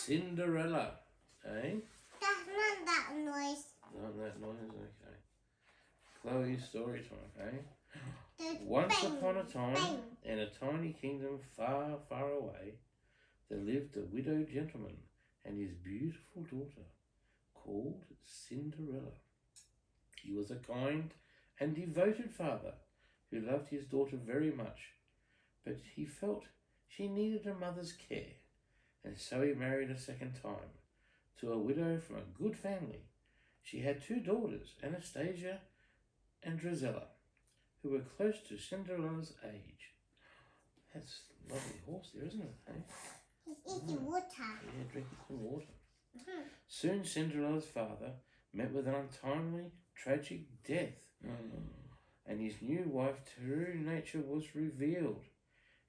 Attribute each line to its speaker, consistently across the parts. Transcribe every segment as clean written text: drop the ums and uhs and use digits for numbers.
Speaker 1: Cinderella, eh?
Speaker 2: That's not that noise.
Speaker 1: Not that noise, okay. Chloe's story time, eh?
Speaker 2: There's
Speaker 1: Once
Speaker 2: bang,
Speaker 1: upon a time,
Speaker 2: bang.
Speaker 1: in a tiny kingdom far, far away, there lived a widowed gentleman and his beautiful daughter, called Cinderella. He was a kind and devoted father who loved his daughter very much, but he felt she needed a mother's care, and so he married a second time to a widow from a good family. She had two daughters, Anastasia and Drizella, who were close to Cinderella's age. That's a lovely horse there, isn't it? Eh?
Speaker 2: He's eating water.
Speaker 1: Yeah, drinking some water.
Speaker 2: Mm-hmm.
Speaker 1: Soon Cinderella's father met with an untimely, tragic death, and his new wife's true nature was revealed.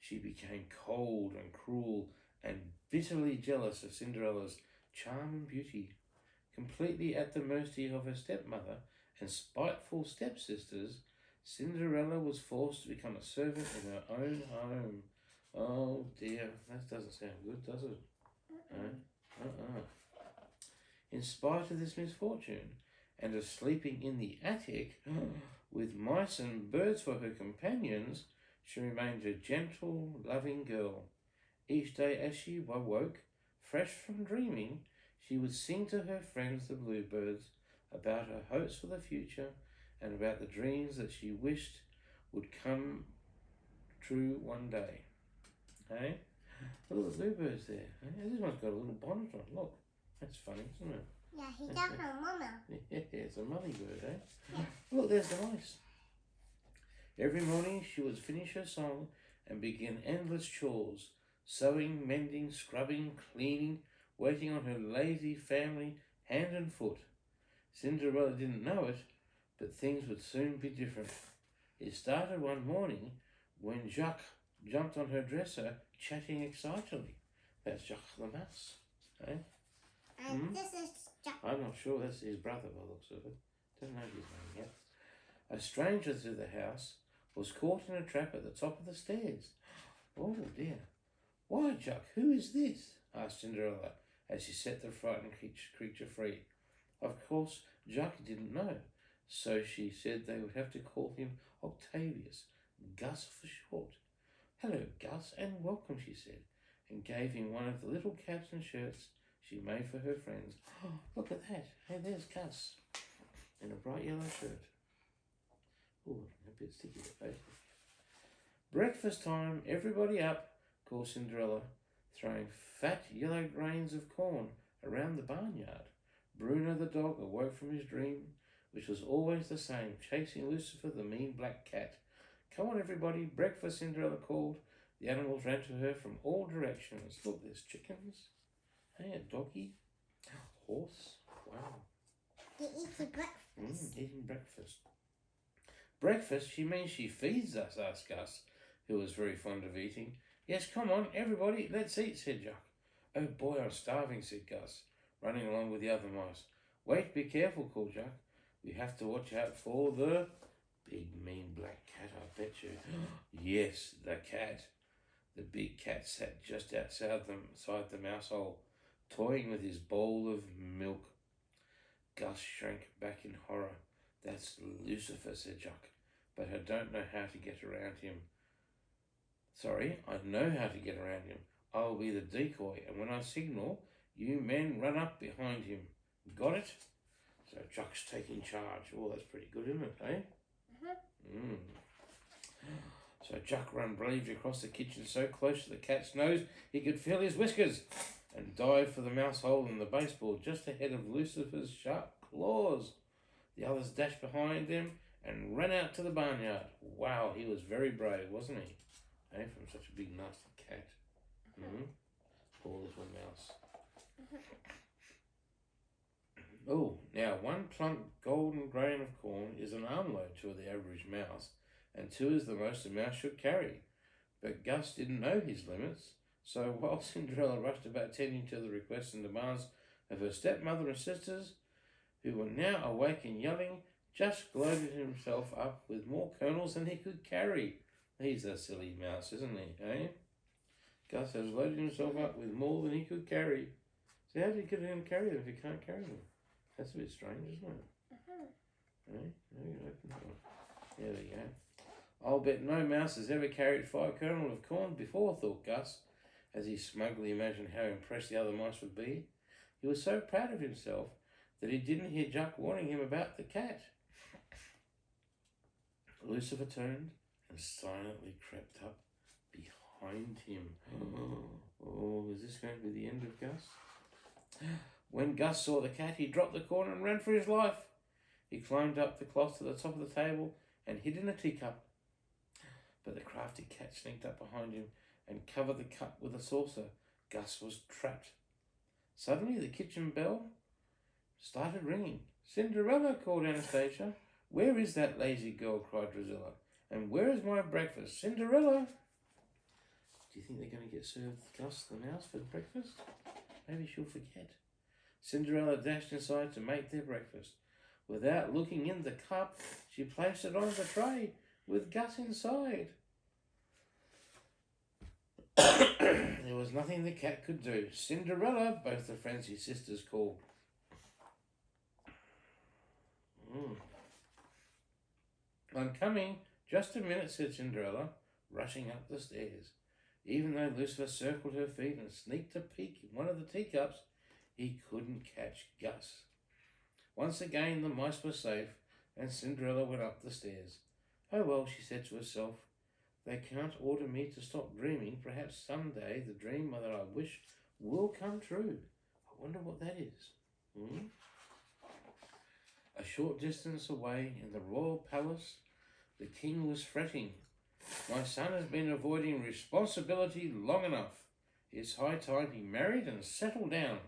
Speaker 1: She became cold and cruel and bitterly jealous of Cinderella's charm and beauty. Completely at the mercy of her stepmother and spiteful stepsisters, Cinderella was forced to become a servant in her own home. Oh dear, that doesn't sound good, does it? In spite of this misfortune, and of sleeping in the attic with mice and birds for her companions, she remained a gentle, loving girl. Each day as she awoke, fresh from dreaming, she would sing to her friends the bluebirds about her hopes for the future and about the dreams that she wished would come true one day. Hey? Look at the bluebirds there. Hey? This one's got a little bonnet on. Look. That's funny, isn't it?
Speaker 2: Yeah, he's got her mama.
Speaker 1: Yeah, it's a mother bird, eh?
Speaker 2: Yeah.
Speaker 1: Look, there's the mice. Every morning she would finish her song and begin endless chores, sewing, mending, scrubbing, cleaning, waiting on her lazy family hand and foot. Cinderella didn't know it, but things would soon be different. It started one morning when Jacques jumped on her dresser, chatting excitedly. That's Jacques the mouse, eh?
Speaker 2: And this is Jack.
Speaker 1: I'm not sure. That's his brother by the looks of it. Don't know his name yet. A stranger to the house was caught in a trap at the top of the stairs. Oh dear. Why, Jacques, who is this? Asked Cinderella as she set the frightened creature free. Of course, Jacques didn't know, so she said they would have to call him Octavius, Gus for short. Hello, Gus, and welcome, she said, and gave him one of the little caps and shirts she made for her friends. Oh, look at that. Hey, there's Gus in a bright yellow shirt. Oh, a bit sticky, the face. Breakfast time, everybody up, called Cinderella, throwing fat yellow grains of corn around the barnyard. Bruno the dog awoke from his dream, which was always the same, chasing Lucifer the mean black cat. Come on, everybody, breakfast, Cinderella called. The animals ran to her from all directions. Look, there's chickens. Hey, a doggy. Horse. Wow.
Speaker 2: They're eating breakfast.
Speaker 1: Eating breakfast. Breakfast? She means she feeds us, asked Gus, who was very fond of eating. Yes, come on, everybody, let's eat, said Jacques. Oh boy, I'm starving, said Gus, running along with the other mice. Wait, be careful, called Jacques. We have to watch out for the big mean black cat, I bet you. Yes, the cat. The big cat sat just outside the mouse hole, toying with his bowl of milk. Gus shrank back in horror. That's Lucifer, said Jacques, but I don't know how to get around him. Sorry, I know how to get around him. I'll be the decoy, and when I signal, you men run up behind him. Got it? So Jacques taking charge. Oh, that's pretty good, isn't it, eh? So Jacques ran bravely across the kitchen so close to the cat's nose he could feel his whiskers, and dived for the mouse hole in the baseboard just ahead of Lucifer's sharp claws. The others dashed behind him and ran out to the barnyard. Wow, he was very brave, wasn't he? Eh, from such a big nasty cat. Poor little mouse. Oh, now 1 plump golden grain of corn is an armload to the average mouse, and 2 is the most a mouse should carry. But Gus didn't know his limits, so while Cinderella rushed about tending to the requests and demands of her stepmother and sisters, who were now awake and yelling, just loaded himself up with more kernels than he could carry. He's a silly mouse, isn't he, eh? Gus has loaded himself up with more than he could carry. So how do you get in and carry them if you can't carry them? That's a bit strange, isn't it? Hey, open that one. There we go. I'll bet no mouse has ever carried 5 kernels of corn before, thought Gus, as he smugly imagined how impressed the other mice would be. He was so proud of himself that he didn't hear Juck warning him about the cat. Lucifer turned and silently crept up behind him. Oh, is this going to be the end of Gus? When Gus saw the cat, he dropped the corn and ran for his life. He climbed up the cloth to the top of the table and hid in a teacup. But the crafty cat sneaked up behind him and covered the cup with a saucer. Gus was trapped. Suddenly the kitchen bell started ringing. "Cinderella," called Anastasia. "Where is that lazy girl?" cried Drusilla. "And where is my breakfast? Cinderella!" Do you think they're going to get served Gus the mouse for breakfast? Maybe she'll forget. Cinderella dashed inside to make their breakfast. Without looking in the cup, she placed it on the tray with Gus inside. There was nothing the cat could do. "Cinderella," both the frenzied sisters called. "I'm coming. Just a minute," said Cinderella, rushing up the stairs. Even though Lucifer circled her feet and sneaked a peek in one of the teacups, he couldn't catch Gus. Once again the mice were safe, and Cinderella went up the stairs. "Oh well," she said to herself, "they can't order me to stop dreaming. Perhaps someday the dream that I wish will come true. I wonder what that is." A short distance away in the royal palace, the king was fretting. "My son has been avoiding responsibility long enough. It's high time he married and settled down."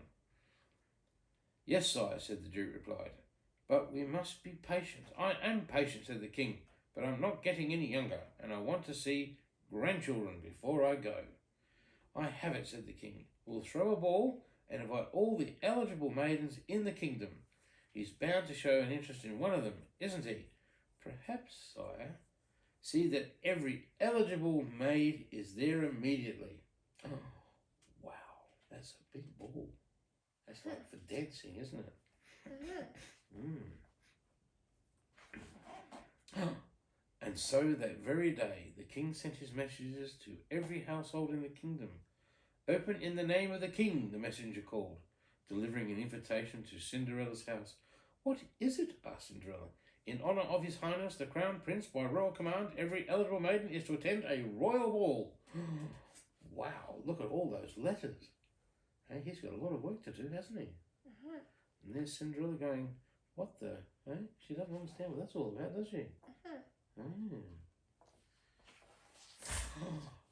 Speaker 1: "Yes, sire," said the Duke replied, "but we must be patient." "I am patient," said the king, "but I'm not getting any younger, and I want to see grandchildren before I go." "I have it," said the king. "We'll throw a ball and invite all the eligible maidens in the kingdom. He's bound to show an interest in one of them, isn't he?" "Perhaps, sire." "See that every eligible maid is there immediately." Oh, wow, that's a big ball. That's like for dancing, isn't it? And so that very day, the king sent his messages to every household in the kingdom. "Open in the name of the king," the messenger called, delivering an invitation to Cinderella's house. "What is it?" asked Cinderella. "In honour of His Highness the Crown Prince, by royal command, every eligible maiden is to attend a royal ball." Wow, look at all those letters. Hey, he's got a lot of work to do, hasn't he? And there's Cinderella going, "What the? Hey? She doesn't understand what that's all about, does she?"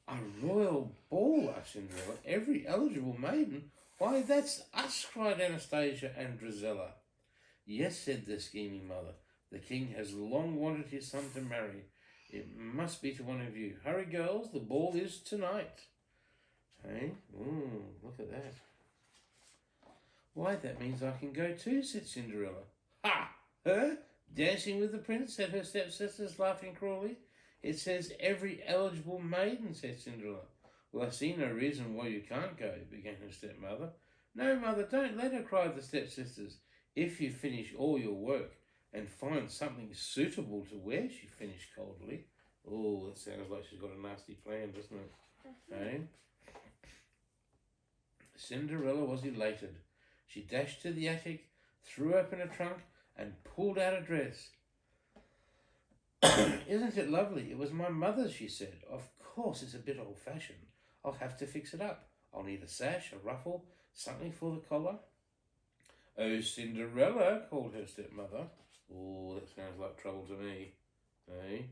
Speaker 1: "A royal ball," asked Cinderella. "Every eligible maiden? Why, that's us," cried Anastasia and Drusilla. "Yes," said the scheming mother. "The king has long wanted his son to marry. It must be to one of you. Hurry, girls, the ball is tonight." Hey? Look at that. "Why, that means I can go too," said Cinderella. "Ha! Her? Dancing with the prince?" said her stepsisters, laughing cruelly. "It says every eligible maiden," said Cinderella. "Well, I see no reason why you can't go," began her stepmother. "No, mother, don't let her," cried the stepsisters. "If you finish all your work and find something suitable to wear," she finished coldly. Oh, that sounds like she's got a nasty plan, doesn't it? Hey? Cinderella was elated. She dashed to the attic, threw open a trunk, and pulled out a dress. "Isn't it lovely? It was my mother's," she said. "Of course it's a bit old-fashioned. I'll have to fix it up. I'll need a sash, a ruffle, something for the collar." "Oh, Cinderella," called her stepmother. Oh, that sounds like trouble to me. Eh?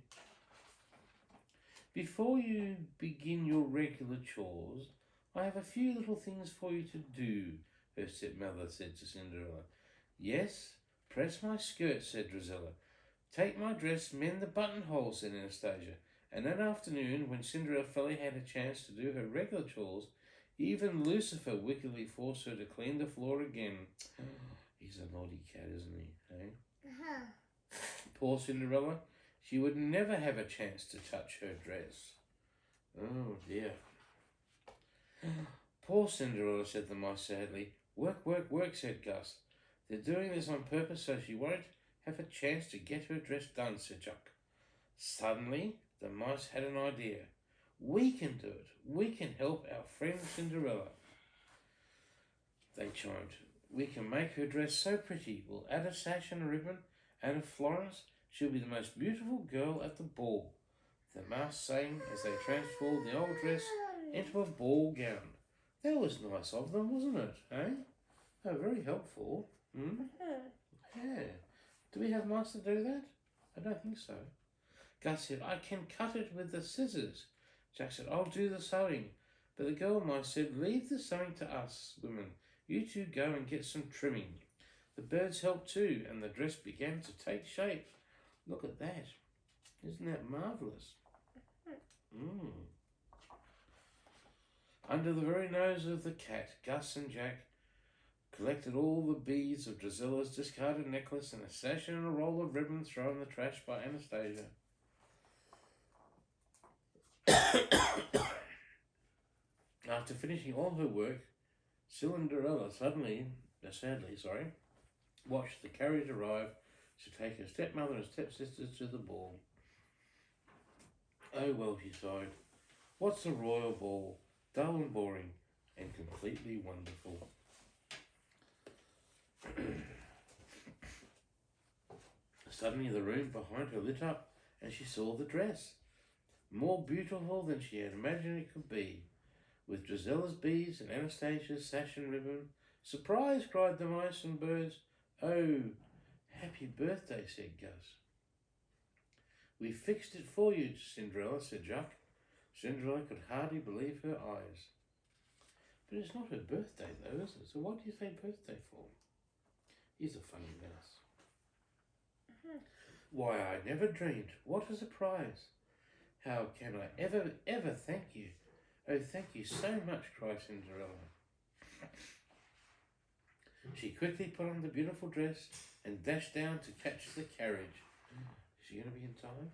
Speaker 1: "Before you begin your regular chores, I have a few little things for you to do," her stepmother said to Cinderella. "Yes, press my skirt," said Drusilla. "Take my dress, mend the buttonhole," said Anastasia. And that afternoon, when Cinderella finally had a chance to do her regular chores, even Lucifer wickedly forced her to clean the floor again. He's a naughty cat, isn't he? Eh? Poor Cinderella. She would never have a chance to touch her dress. Oh, dear. "Poor Cinderella," said the mice sadly. Work, work, work, said Gus. They're doing this on purpose so she won't have a chance to get her dress done, said Jock. Suddenly, the mice had an idea. We can do it. We can help our friend Cinderella. They chimed. We can make her dress so pretty. We'll add a sash and a ribbon and a flounce. She'll be the most beautiful girl at the ball. The mouse sang as they transformed the old dress into a ball gown. That was nice of them, wasn't it? Eh? Oh, very helpful. Yeah. Do we have mice to do that? I don't think so. Gus said, I can cut it with the scissors. Jack said, I'll do the sewing. But the girl mice said, leave the sewing to us, women. You two go and get some trimming. The birds helped too, and the dress began to take shape. Look at that. Isn't that marvellous? Under the very nose of the cat, Gus and Jack collected all the beads of Drusilla's discarded necklace and a sash and a roll of ribbon thrown in the trash by Anastasia. After finishing all her work, Cinderella sadly, watched the carriage arrive to take her stepmother and stepsisters to the ball. Oh well, she sighed. What's a royal ball? Dull and boring, and completely wonderful. Suddenly the room behind her lit up, and she saw the dress. More beautiful than she had imagined it could be, with Drusilla's beads and Anastasia's sash and ribbon. Surprise! Cried the mice and birds. Oh, happy birthday, said Gus. We fixed it for you, Cinderella, said Jack. Cinderella could hardly believe her eyes. But it's not her birthday, though, is it? So what do you say birthday for? He's a funny mouse. Why, I never dreamed. What a surprise. How can I ever thank you? Oh, thank you so much, cried Cinderella. She quickly put on the beautiful dress and dashed down to catch the carriage. Is she going to be in time?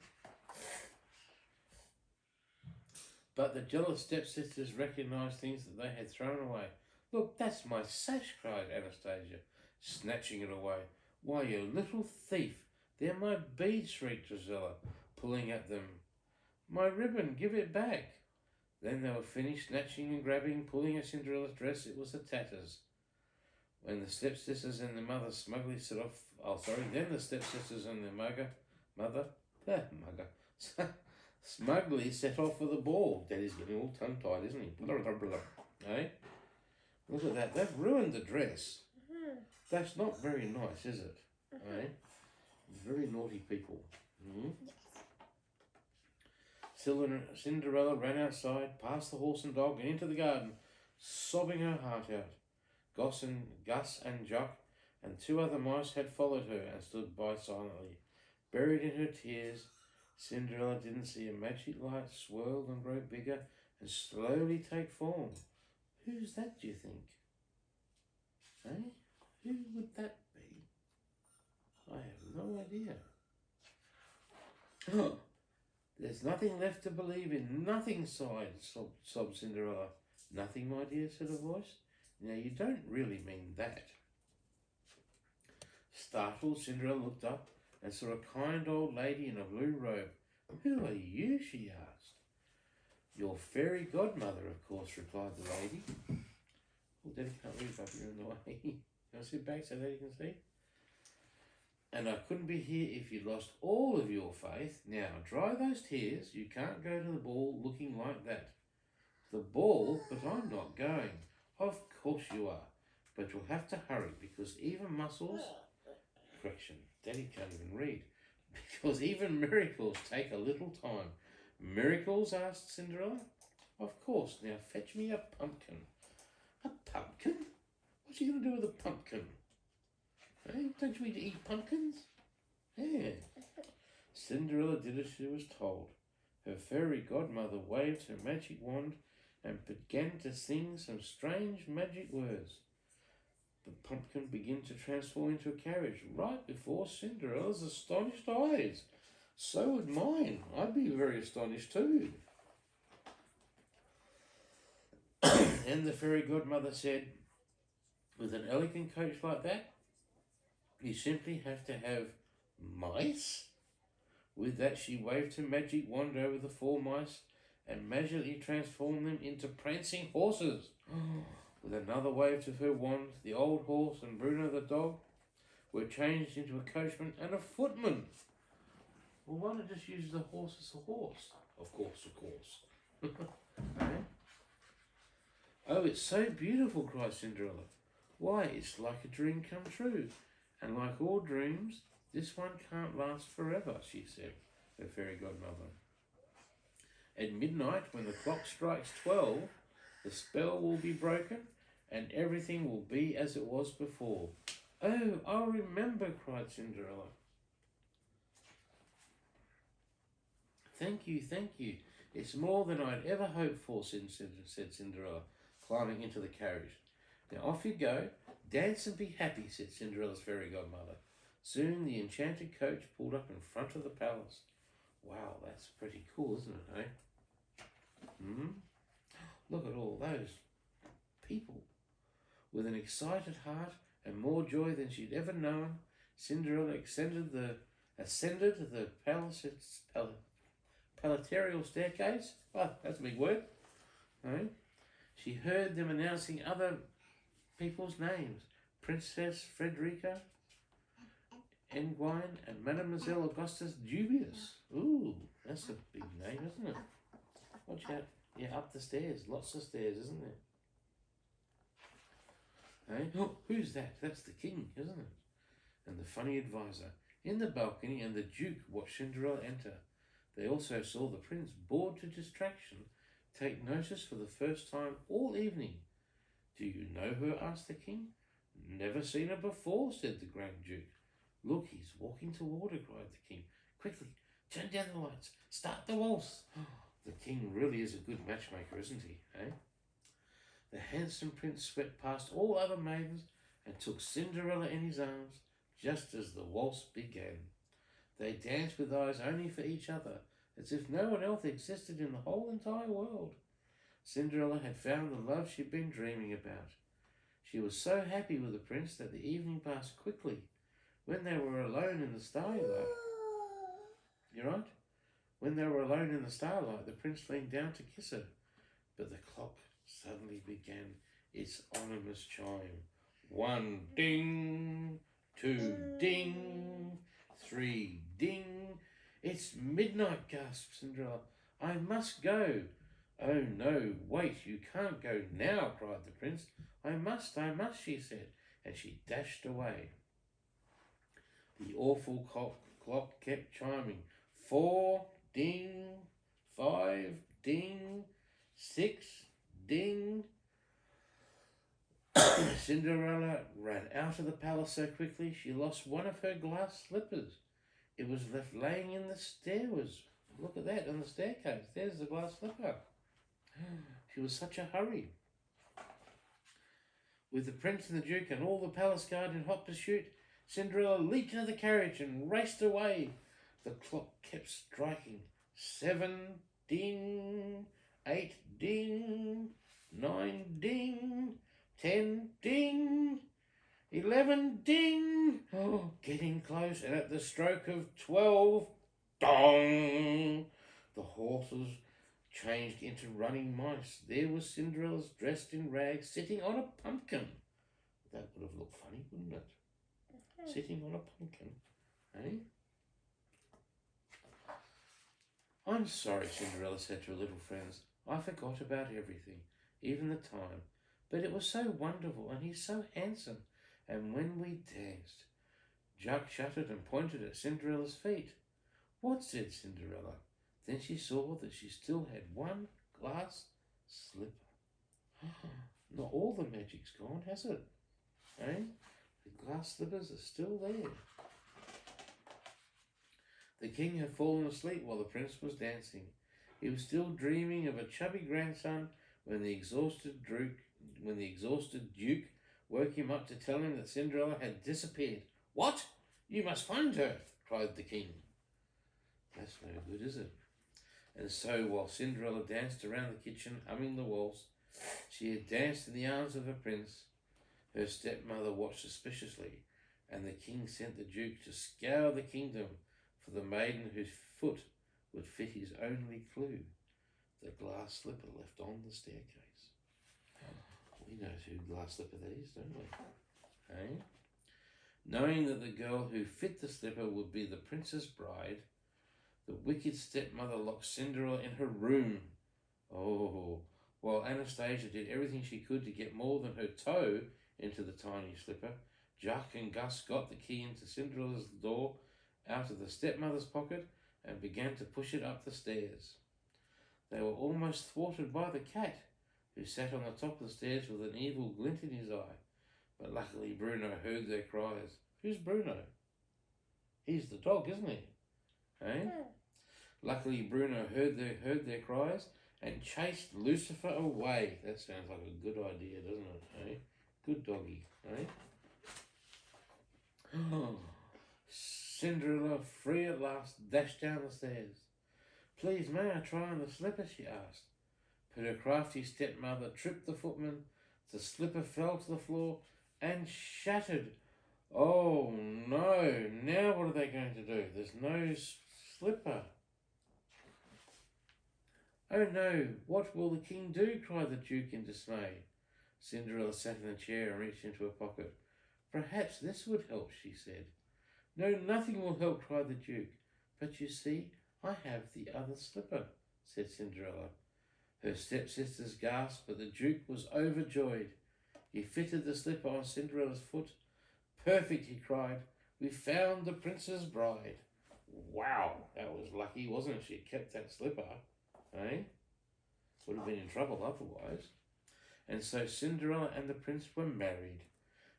Speaker 1: But the jealous stepsisters recognised things that they had thrown away. Look, that's my sash, cried Anastasia, snatching it away. Why, you little thief, they're my beads, shrieked Drusilla, pulling at them. My ribbon, give it back. Then they were finished snatching and grabbing, pulling at Cinderella's dress. It was the tatters. When the stepsisters and their mother smugly set off, then the stepsisters and their smugly set off for the ball. Daddy's getting all tongue-tied, isn't he? Blah, blah, blah, blah. Eh? Look at that. They've ruined the dress. That's not very nice, is it? Eh? Very naughty people. Cinderella ran outside, past the horse and dog, and into the garden, sobbing her heart out. Gus and Jock and two other mice had followed her and stood by silently. Buried in her tears, Cinderella didn't see a magic light swirl and grow bigger and slowly take form. Who's that, do you think? Eh? Who would that be? I have no idea. There's nothing left to believe in. Nothing, sobbed Cinderella. Nothing, my dear, said a voice. Now, you don't really mean that. Startled, Cinderella looked up and saw a kind old lady in a blue robe. Who are you? She asked. Your fairy godmother, of course, replied the lady. Oh, Daddy can't read up here in the way. Can I sit back so Daddy can see? And I couldn't be here if you lost all of your faith. Now, dry those tears. You can't go to the ball looking like that. The ball? But I'm not going. Of course you are. But you'll have to hurry because even muscles... Correction, Daddy can't even read. Because even miracles take a little time. Miracles? Asked Cinderella. Of course. Now fetch me a pumpkin. A pumpkin? What's she going to do with a pumpkin? Hey, don't you eat pumpkins? Yeah. Cinderella did as she was told. Her fairy godmother waved her magic wand and began to sing some strange magic words. The pumpkin began to transform into a carriage right before Cinderella's astonished eyes. So would mine. I'd be very astonished too. Then the fairy godmother said, With an elegant coach like that, you simply have to have mice. With that, she waved her magic wand over the 4 mice and magically transformed them into prancing horses. With another wave of her wand, the old horse and Bruno the dog were changed into a coachman and a footman. Well, why not just use the horse as a horse? Of course. Eh? Oh, it's so beautiful, cried Cinderella. Why, it's like a dream come true. And like all dreams, this one can't last forever, she said, her fairy godmother. At midnight, when the clock strikes 12, the spell will be broken and everything will be as it was before. Oh, I'll remember, cried Cinderella. Thank you. It's more than I'd ever hoped for, said Cinderella, climbing into the carriage. Now off you go. Dance and be happy, said Cinderella's fairy godmother. Soon the enchanted coach pulled up in front of the palace. Wow, that's pretty cool, isn't it, eh? Look at all those people. With an excited heart and more joy than she'd ever known, Cinderella ascended the palaterial staircase. Oh, that's a big word. Eh? She heard them announcing other people's names. Princess Frederica Enguine and Mademoiselle Augustus Dubious. Ooh, that's a big name, isn't it? Watch out. Yeah, up the stairs. Lots of stairs, isn't there? Eh? Oh, who's that? That's the king, isn't it? And the funny advisor. In the balcony, and the Duke watched Cinderella enter. They also saw the prince, bored to distraction, take notice for the first time all evening. Do you know her? Asked the king. Never seen her before, said the Grand Duke. Look, he's walking toward her, cried the king. Quickly, turn down the lights. Start the waltz. The king really is a good matchmaker, isn't he, eh? The handsome prince swept past all other maidens and took Cinderella in his arms just as the waltz began. They danced with eyes only for each other, as if no one else existed in the whole entire world. Cinderella had found the love she'd been dreaming about. She was so happy with the prince that the evening passed quickly. When they were alone in the starlight, you right? When they were alone in the starlight, the prince leaned down to kiss her, but the clock suddenly began its ominous chime. 1 ding, 2 ding, 3 ding. It's midnight, gasped Cinderella. I must go. Oh no, wait, you can't go now, cried the prince. I must, she said, and she dashed away. The awful clock kept chiming. 4 ding, 5 ding, 6 ding. Cinderella ran out of the palace so quickly she lost one of her glass slippers. It was left laying in the stairs. Look at that, on the staircase. There's the glass slipper. She was such a hurry. With the prince and the duke and all the palace guard in hot pursuit, Cinderella leaped into the carriage and raced away. The clock kept striking. 7 ding, 8 ding, 9 ding, 10 ding, 11 ding. Oh, getting close, and at the stroke of 12, dong! The horses changed into running mice. There was Cinderella dressed in rags, sitting on a pumpkin. That would have looked funny, wouldn't it? Sitting on a pumpkin, eh? I'm sorry, Cinderella said to her little friends. I forgot about everything, even the time. But it was so wonderful, and he's so handsome. And when we danced, Jug shuddered and pointed at Cinderella's feet. What? Said Cinderella. Then she saw that she still had one glass slipper. Not all the magic's gone, has it? Eh? The glass slippers are still there. The king had fallen asleep while the prince was dancing. He was still dreaming of a chubby grandson when the exhausted duke woke him up to tell him that Cinderella had disappeared. What? You must find her, cried the king. That's no good, is it? And so while Cinderella danced around the kitchen, humming the waltz, she had danced in the arms of her prince. Her stepmother watched suspiciously, and the king sent the duke to scour the kingdom for the maiden whose foot would fit his only clue, the glass slipper left on the staircase. We know who glass slipper that is, don't we? Eh? Knowing that the girl who fit the slipper would be the prince's bride, the wicked stepmother locked Cinderella in her room. Oh, while Anastasia did everything she could to get more than her toe into the tiny slipper, Jack and Gus got the key into Cinderella's door out of the stepmother's pocket and began to push it up the stairs. They were almost thwarted by the cat, who sat on the top of the stairs with an evil glint in his eye. But luckily Bruno heard their cries. Who's Bruno? He's the dog, isn't he? Eh? Luckily Bruno heard their cries and chased Lucifer away. That sounds like a good idea, doesn't it? Eh? Good doggy, eh? Cinderella, free at last, dashed down the stairs. Please, may I try on the slipper? She asked. But her crafty stepmother tripped the footman. The slipper fell to the floor and shattered. Oh no, now what are they going to do? There's no slipper. Oh no, what will the king do? Cried the duke in dismay. Cinderella sat in a chair and reached into her pocket. Perhaps this would help, she said. No, nothing will help, cried the duke. But you see, I have the other slipper, said Cinderella. Her stepsisters gasped, but the duke was overjoyed. He fitted the slipper on Cinderella's foot. Perfect, he cried. We found the prince's bride. Wow, that was lucky, wasn't it? She kept that slipper, eh? Would have been in trouble otherwise. And so Cinderella and the prince were married.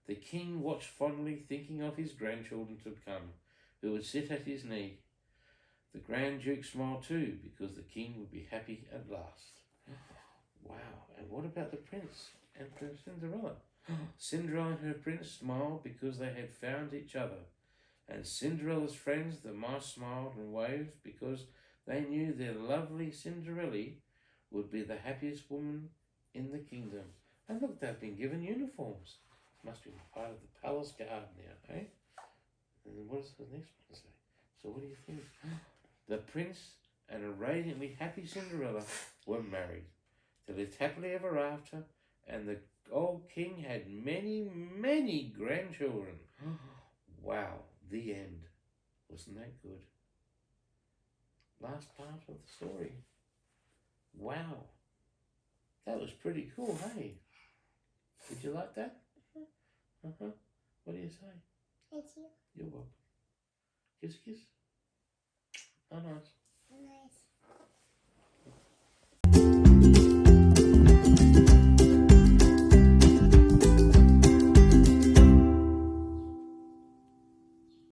Speaker 1: The king watched fondly, thinking of his grandchildren to come, who would sit at his knee. The Grand Duke smiled too, because the king would be happy at last. Wow, and what about the prince and Cinderella? Cinderella and her prince smiled because they had found each other, and Cinderella's friends, the mice, smiled and waved because they knew their lovely Cinderella would be the happiest woman in the kingdom. And look, they've been given uniforms. Must be part of the palace guard now, eh? And what does the next one say? So what do you think? The prince and a radiantly happy Cinderella were married. They lived happily ever after, and the old king had many, many grandchildren. Wow, the end. Wasn't that good? Last part of the story. Wow. That was pretty cool, hey? Did you like that? Uh-huh. What do you say?
Speaker 2: Thank you.
Speaker 1: You're welcome. Kiss, kiss. Oh, nice.